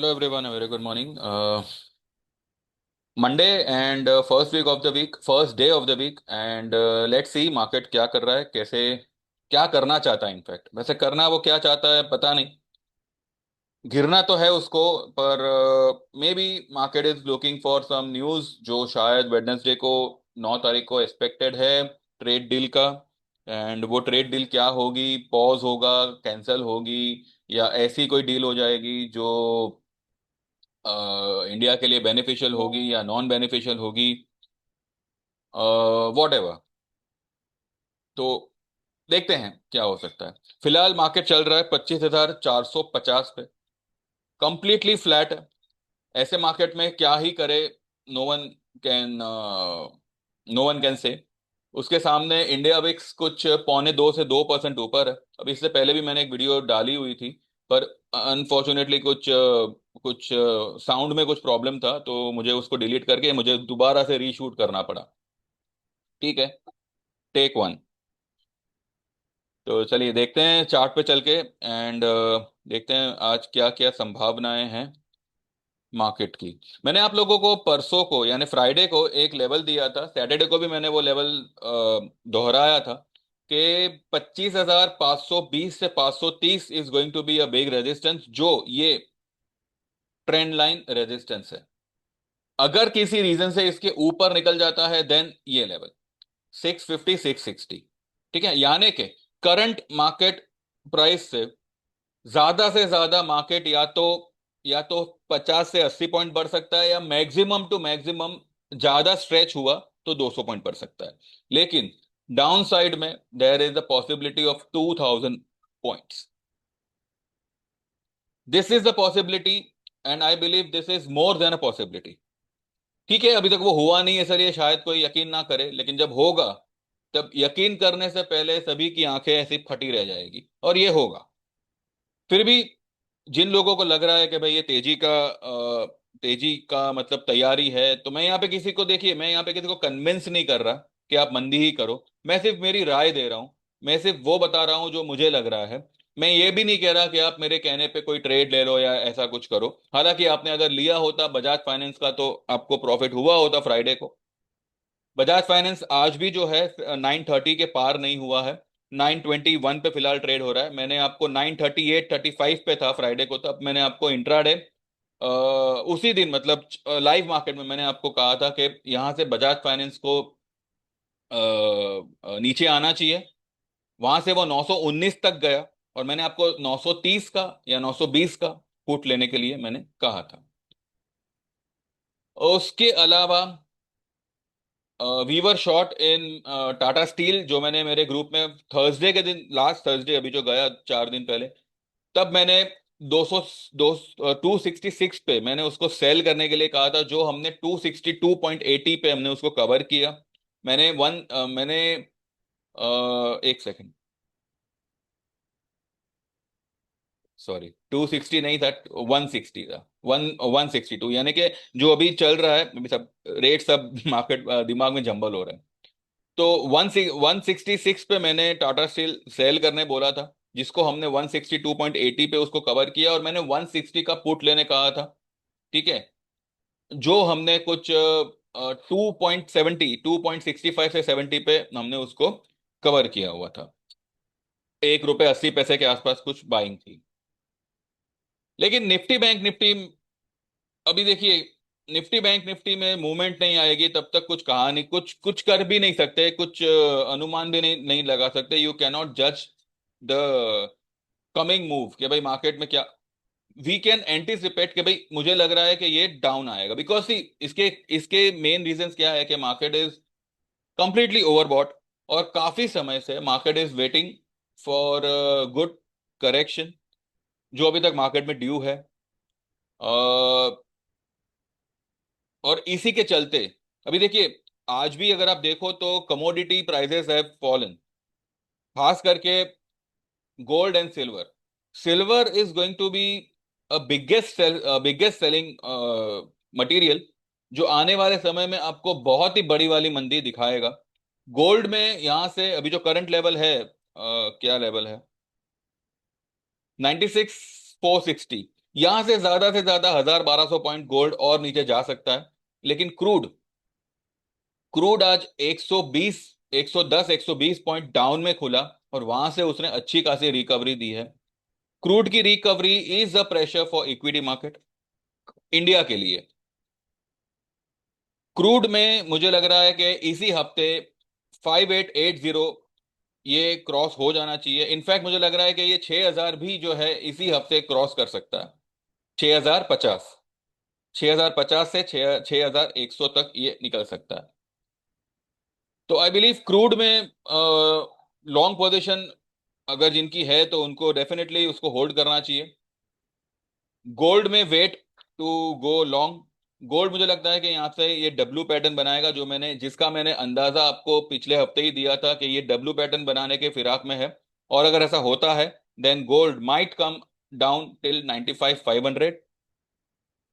Hello everyone, a very good morning. Monday and first week of the week, first day of the week, and let's see market क्या कर रहा है, कैसे क्या करना चाहता है। इनफैक्ट वैसे करना वो क्या चाहता है पता नहीं। गिरना तो है उसको, पर may be market is looking for some news जो शायद वेडनेसडे को 9 तारीख को एक्सपेक्टेड है, ट्रेड डील का। एंड वो ट्रेड डील क्या होगी, पॉज होगा, कैंसिल होगी, या ऐसी कोई डील हो जाएगी जो इंडिया के लिए बेनिफिशियल होगी या नॉन बेनिफिशियल होगी, वॉट एवर। तो देखते हैं क्या हो सकता है। फिलहाल मार्केट चल रहा है 25,450 पे, कंप्लीटली फ्लैट है। ऐसे मार्केट में क्या ही करे, no one can no one can say. उसके सामने इंडिया विक्स कुछ 1.25 से 2% ऊपर है। अब इससे पहले भी मैंने एक वीडियो डाली हुई थी, पर अनफॉर्चुनेटली कुछ साउंड में कुछ प्रॉब्लम था, तो मुझे उसको डिलीट करके मुझे दोबारा से रीशूट करना पड़ा। ठीक है, टेक वन। तो चलिए देखते हैं चार्ट पे चल के, एंड देखते हैं आज क्या क्या संभावनाएं हैं मार्केट की। मैंने आप लोगों को परसों को यानी फ्राइडे को एक लेवल दिया था, सैटरडे को भी मैंने वो लेवल दोहराया था कि 25,520 से 530 is going to be a big resistance, जो ये ट्रेंड लाइन रेजिस्टेंस है। अगर किसी रीजन से इसके ऊपर निकल जाता है देन ये लेवल 650 660। ठीक है, यानी कि करंट मार्केट प्राइस से ज्यादा मार्केट या तो 50 से 80 पॉइंट बढ़ सकता है, या मैक्सिमम टू मैक्सिमम ज्यादा स्ट्रेच हुआ तो 200 पॉइंट बढ़ सकता है। लेकिन डाउन साइड में there is the possibility of 2,000 points. This is the possibility, and I believe this is more than a possibility. ठीक है, अभी तक वो हुआ नहीं है, इसलिए शायद कोई यकीन ना करे, लेकिन जब होगा तब यकीन करने से पहले सभी की आंखें ऐसी फटी रह जाएगी, और ये होगा। फिर भी जिन लोगों को लग रहा है कि भाई ये तेजी का मतलब तैयारी है, तो मैं यहाँ पे किसी को, देखिए मैं यहाँ पे किसी को कन्विंस नहीं कर रहा कि आप मंदी ही करो। मैं सिर्फ मेरी राय दे रहा हूँ, मैं सिर्फ वो बता रहा हूँ जो मुझे लग रहा है। मैं ये भी नहीं कह रहा कि आप मेरे कहने पे कोई ट्रेड ले लो या ऐसा कुछ करो। हालांकि आपने अगर लिया होता बजाज फाइनेंस का तो आपको प्रॉफिट हुआ होता फ्राइडे को। बजाज फाइनेंस आज भी जो है 930 के पार नहीं हुआ है, 921 पे फिलहाल ट्रेड हो रहा है। मैंने आपको 938 35 पे था फ्राइडे को, तब मैंने आपको इंट्राडे उसी दिन मतलब लाइव मार्केट में मैंने आपको कहा था कि यहाँ से बजाज फाइनेंस को नीचे आना चाहिए। वहां से वो 919 तक गया, और मैंने आपको 930 का या 920 का पुट लेने के लिए मैंने कहा था। उसके अलावा वीवर शॉर्ट इन टाटा स्टील, जो मैंने मेरे ग्रुप में थर्सडे के दिन, लास्ट थर्सडे अभी जो गया 4 दिन पहले, तब मैंने 200 266 पे मैंने उसको सेल करने के लिए कहा था, जो हमने 262.80 पे हमने उसको कवर किया। मैंने एक सेकंड, सॉरी 260 नहीं था, 160 था। 162, यानी कि जो अभी चल रहा है, अभी सब रेट सब मार्केट दिमाग में जंबल हो रहा है। तो 166 पे मैंने टाटा स्टील सेल करने बोला था, जिसको हमने 162.80 पे उसको कवर किया, और मैंने 160 का पुट लेने कहा था। ठीक है, जो हमने कुछ 2.65 से 70 पे हमने उसको कवर किया हुआ था। ₹1.80 के आसपास कुछ बाइंग थी। लेकिन निफ्टी बैंक निफ्टी, अभी देखिए, निफ्टी बैंक निफ्टी में मूवमेंट नहीं आएगी तब तक कुछ कहानी, कुछ कुछ कर भी नहीं सकते, कुछ अनुमान भी नहीं लगा सकते। यू कैन नॉट जज द कमिंग मूव कि भाई मार्केट में क्या। वी कैन एंटिसिपेट कि भाई मुझे लग रहा है कि ये डाउन आएगा, बिकॉज सी इसके इसके मेन रीजंस क्या है कि मार्केट इज कंप्लीटली ओवरबॉट, और काफी समय से market is waiting for good correction, जो अभी तक मार्केट में ड्यू है। और इसी के चलते अभी देखिए, आज भी अगर आप देखो तो कमोडिटी प्राइसेस हैव फॉलन, खास करके gold and silver. Silver is going to be biggest selling material, जो आने वाले समय में आपको बहुत ही बड़ी वाली मंदी दिखाएगा। गोल्ड में यहां से अभी जो करंट लेवल है, क्या लेवल है, 96,460। यहां से ज्यादा 1,000 1,200 पॉइंट गोल्ड और नीचे जा सकता है। लेकिन क्रूड क्रूड आज 120 110 120 पॉइंट डाउन में खुला, और वहां से उसने अच्छी खासी रिकवरी दी है। क्रूड की recovery is a pressure for equity market India के लिए। क्रूड में मुझे लग रहा है कि इसी हफ्ते 5880 ये क्रॉस हो जाना चाहिए। इनफैक्ट मुझे लग रहा है कि ये 6000 भी जो है इसी हफ्ते क्रॉस कर सकता है। 6050, 6050 से 6100 तक ये निकल सकता है। तो आई बिलीव क्रूड में लॉन्ग पोजीशन अगर जिनकी है तो उनको डेफिनेटली उसको होल्ड करना चाहिए। गोल्ड में wait to go long. Gold मुझे लगता है कि यहाँ से ये डब्ल्यू पैटर्न बनाएगा, जिसका मैंने अंदाजा आपको पिछले हफ्ते ही दिया था कि ये डब्ल्यू पैटर्न बनाने के फिराक में है। और अगर ऐसा होता है then gold might come down till 95,500।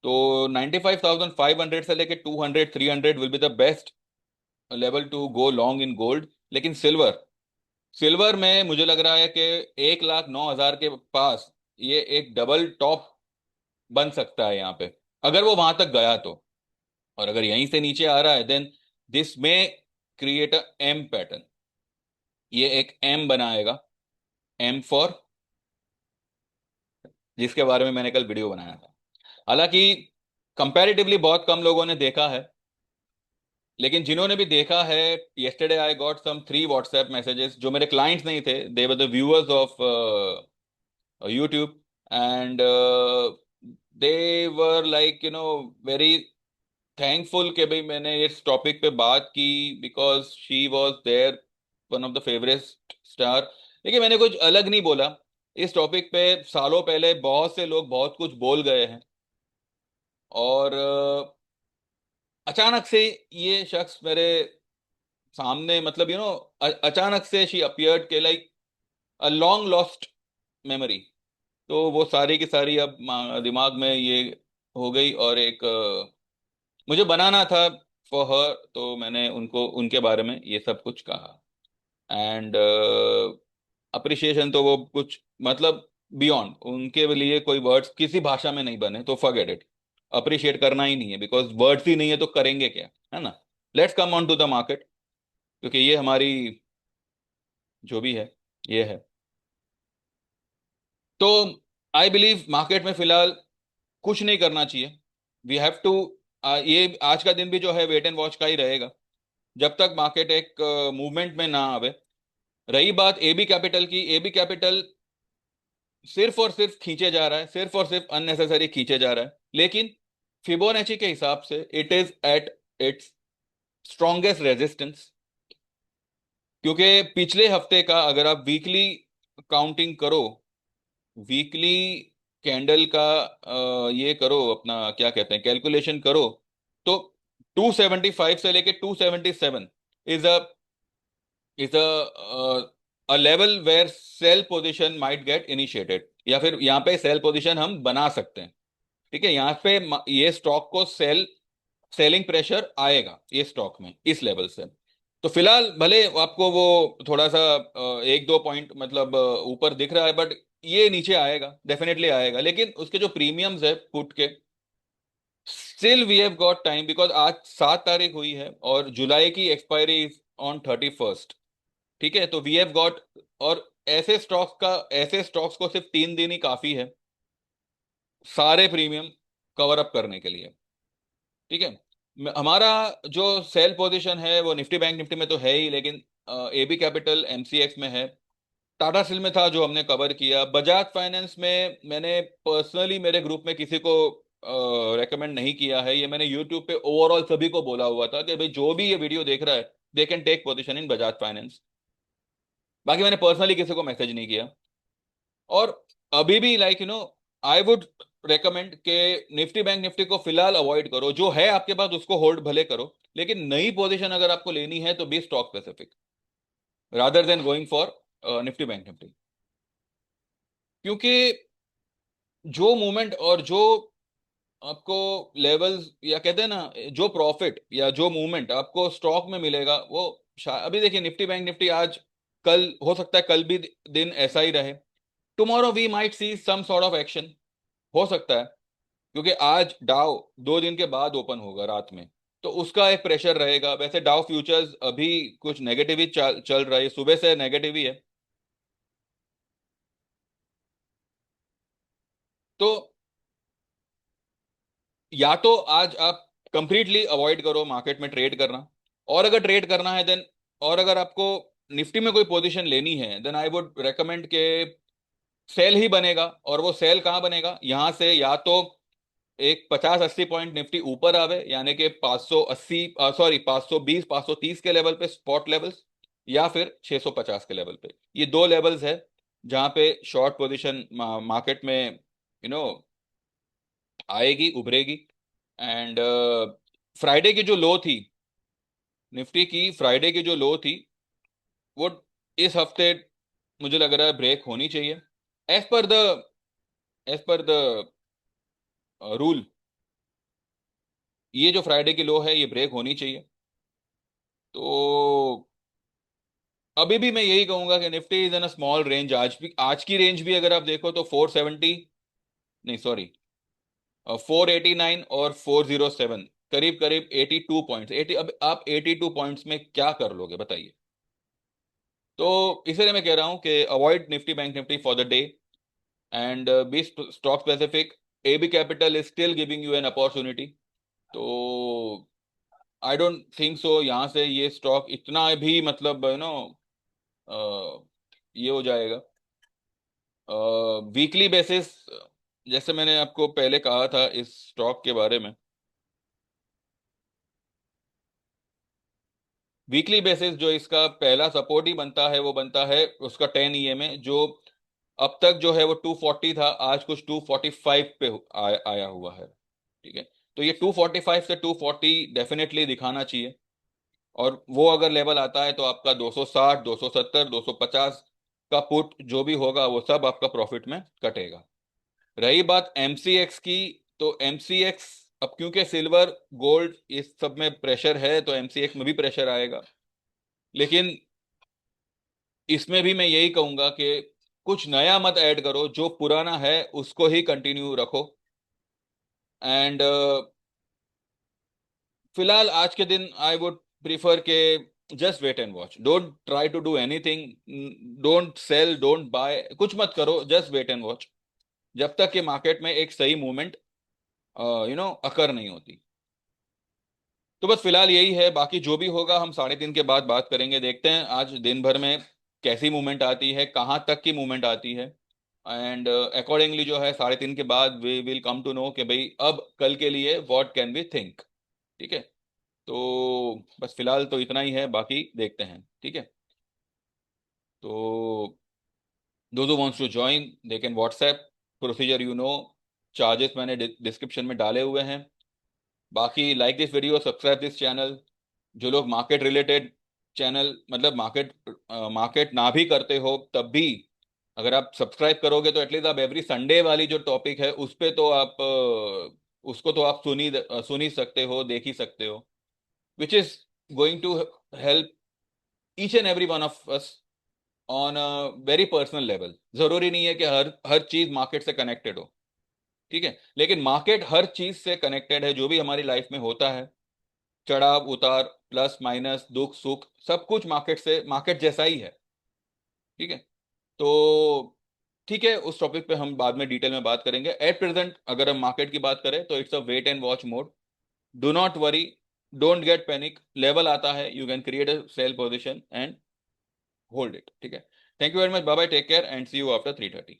तो 95,500 से लेके 200 300 will be the best level to go long in gold. लेकिन सिल्वर सिल्वर में मुझे लग रहा है कि 1,09,000 के पास ये एक डबल टॉप बन सकता है यहाँ पे, अगर वो वहां तक गया तो। और अगर यहीं से नीचे आ रहा है देन दिस में क्रिएट अ एम पैटर्न। ये एक एम बनाएगा, एम फॉर, जिसके बारे में मैंने कल वीडियो बनाया था। हालांकि कंपैरेटिवली बहुत कम लोगों ने देखा है, लेकिन जिन्होंने भी देखा है, yesterday I got some 3 WhatsApp messages जो मेरे क्लाइंट्स नहीं थे, they were the viewers of YouTube. And they were like very thankful कि भाई मैंने इस टॉपिक पे बात की, because she was there, one of the favourite star. लेकिन मैंने कुछ अलग नहीं बोला इस टॉपिक पे। सालों पहले बहुत से लोग बहुत कुछ बोल गए हैं, और अचानक से ये शख्स मेरे सामने, मतलब अचानक से शी अपियर्ड के like a long lost memory. तो वो सारी की सारी अब दिमाग में ये हो गई, और एक मुझे बनाना था फॉर हर, तो मैंने उनको उनके बारे में ये सब कुछ कहा। एंड अप्रिसिएशन तो वो कुछ मतलब बियॉन्ड, उनके लिए कोई वर्ड्स किसी भाषा में नहीं बने, तो फॉरगेट इट। अप्रिशिएट करना ही नहीं है, बिकॉज वर्ड्स ही नहीं है तो करेंगे क्या, है ना। Let's come on to the market, क्योंकि ये हमारी जो भी है ये है। तो आई बिलीव मार्केट में फिलहाल कुछ नहीं करना चाहिए। वी हैव टू, ये आज का दिन भी जो है वेट एंड वॉच का ही रहेगा, जब तक मार्केट एक मूवमेंट में ना आवे। रही बात एबी कैपिटल की, एबी कैपिटल सिर्फ और सिर्फ खींचे जा रहा है, सिर्फ और सिर्फ अननेसेसरी खींचे जा रहा है। लेकिन फिबोनाची के हिसाब से it is at its strongest resistance, क्योंकि पिछले हफ्ते का अगर आप वीकली काउंटिंग करो, वीकली कैंडल का ये करो, अपना क्या कहते हैं, कैलकुलेशन करो, तो 275 से लेके 277 is is a level where sell position might get initiated, या फिर यहाँ पे सेल पोजीशन हम बना सकते हैं। ठीक है, यहाँ पे ये स्टॉक को सेलिंग प्रेशर आएगा ये स्टॉक में इस लेवल से। तो फिलहाल भले आपको वो थोड़ा सा 1-2 पॉइंट मतलब ऊपर दिख रहा है, बट ये नीचे आएगा, डेफिनेटली आएगा। लेकिन उसके जो प्रीमियम्स है पुट के, still we have got time, because आज 7 तारीख हुई है और जुलाई की एक्सपायरी इज ऑन 31st। ठीक है, तो वी हैव गॉट, और ऐसे स्टॉक्स को सिर्फ 3 दिन ही काफी है सारे प्रीमियम कवर अप करने के लिए। ठीक है, हमारा जो सेल पोजीशन है वो निफ्टी बैंक निफ्टी में तो है ही, लेकिन एबी कैपिटल एमसीएक्स में है, टाटा स्टील में था जो हमने कवर किया, बजाज फाइनेंस में मैंने पर्सनली मेरे ग्रुप में किसी को रेकमेंड नहीं किया है, ये मैंने यूट्यूब पे ओवरऑल सभी को बोला हुआ था कि भाई जो भी ये वीडियो देख रहा है they can take position in Bajaj Finance. बाकी मैंने पर्सनली किसी को मैसेज नहीं किया। और अभी भी लाइक आई वुड रेकमेंड के निफ्टी बैंक निफ्टी को फिलहाल अवॉइड करो, जो है आपके पास उसको होल्ड भले करो, लेकिन नई पोजीशन अगर आपको लेनी है तो be stock specific rather than going for Nifty Bank Nifty. क्योंकि जो मूवमेंट और जो आपको लेवल्स, या कहते हैं ना, जो प्रॉफिट या जो मूवमेंट आपको स्टॉक में मिलेगा वो अभी देखिए निफ्टी बैंक निफ्टी आज, कल हो सकता है कल भी दिन ऐसा ही रहे, tomorrow we might see some sort of action. हो सकता है, क्योंकि आज डाउ 2 दिन के बाद ओपन होगा रात में, तो उसका एक प्रेशर रहेगा। वैसे डाउ फ्यूचर्स अभी कुछ नेगेटिव ही चल रहा है, सुबह से नेगेटिव ही है। तो या तो आज आप कंप्लीटली अवॉइड करो मार्केट में ट्रेड करना, और अगर ट्रेड करना है देन, और अगर आपको निफ्टी में कोई पोजीशन लेनी है देन आई वुड रेकमेंड के सेल ही बनेगा। और वो सेल कहाँ बनेगा, यहाँ से या तो एक 50-80 पॉइंट निफ्टी ऊपर आवे, यानी कि 580, सॉरी 520 530 के लेवल पे स्पॉट लेवल्स, या फिर 650 के लेवल पे। ये दो लेवल्स है जहां पे शॉर्ट पोजीशन मार्केट में आएगी, उभरेगी। एंड फ्राइडे की जो लो थी, निफ्टी की फ्राइडे की जो लो थी, वो इस हफ्ते मुझे लग रहा है ब्रेक होनी चाहिए, as per the as per the rule. ये जो फ्राइडे की लो है ये ब्रेक होनी चाहिए। तो अभी भी मैं यही कहूंगा कि Nifty is in a small range. आज भी, आज की रेंज भी अगर आप देखो तो 470, नहीं सॉरी, 489 और 407, करीब करीब 82 पॉइंट्स, 80। अब आप 82 पॉइंट्स में क्या कर लोगे बताइए। तो इसलिए मैं कह रहा हूं कि avoid Nifty Bank Nifty for the day, and be stock specific. AB Capital is still giving you an opportunity. तो आई डोंट थिंक सो यहाँ से ये स्टॉक इतना भी मतलब ये हो जाएगा। वीकली बेसिस, जैसे मैंने आपको पहले कहा था इस स्टॉक के बारे में, वीकली बेसिस जो इसका पहला सपोर्ट ही बनता है वो बनता है उसका 10 EMA, जो अब तक जो है वो 240 था, आज कुछ 245 पे आया हुआ है। ठीक है, तो ये 245 से 240 डेफिनेटली दिखाना चाहिए। और वो अगर लेवल आता है तो आपका 260, 270, 250 का पुट जो भी होगा वो सब आपका प्रॉफिट में कटेगा। रही बात एमसीएक्स की, तो एमसीएक्स अब क्योंकि सिल्वर गोल्ड इस सब में प्रेशर है तो एमसीएक्स में भी प्रेशर आएगा। लेकिन इसमें भी मैं यही कहूंगा कि कुछ नया मत ऐड करो, जो पुराना है उसको ही कंटिन्यू रखो। एंड फिलहाल आज के दिन आई वुड प्रीफर के just wait and watch, don't try to do anything, don't sell, don't buy, कुछ मत करो, जस्ट वेट एंड वॉच, जब तक कि मार्केट में एक सही मूवमेंट अकर नहीं होती। तो बस फिलहाल यही है, बाकी जो भी होगा हम 3:30 के बाद बात करेंगे। देखते हैं आज दिन भर में कैसी मूवमेंट आती है, कहाँ तक की मूवमेंट आती है, एंड अकॉर्डिंगली जो है 3:30 के बाद we will come to know कि भाई अब कल के लिए व्हाट कैन वी थिंक। ठीक है, तो बस फिलहाल तो इतना ही है, बाकी देखते हैं। ठीक है, तो those who wants to join they can WhatsApp, procedure charges मैंने डिस्क्रिप्शन में डाले हुए हैं। बाकी like this video, subscribe this channel. जो लोग मार्केट रिलेटेड चैनल, मतलब मार्केट ना भी करते हो तब भी अगर आप सब्सक्राइब करोगे तो एटलीस्ट आप एवरी संडे वाली जो टॉपिक है उस पे तो आप उसको तो आप सुन ही सकते हो, देख ही सकते हो, which is going to help each and every one of us on a very personal level. जरूरी नहीं है कि हर हर चीज मार्केट से कनेक्टेड हो। ठीक है, लेकिन मार्केट हर चीज से कनेक्टेड है, जो भी हमारी लाइफ में होता है, चढ़ाव उतार, प्लस माइनस, दुख सुख, सब कुछ मार्केट से, मार्केट जैसा ही है। ठीक है, तो ठीक है, उस टॉपिक पे हम बाद में डिटेल में बात करेंगे। एट प्रेजेंट अगर हम मार्केट की बात करें तो it's a wait and watch mode. Do not worry, don't get panic, level आता है you can create a sell position and hold it. ठीक है, thank you very much, bye bye, take care and see you after 3:30।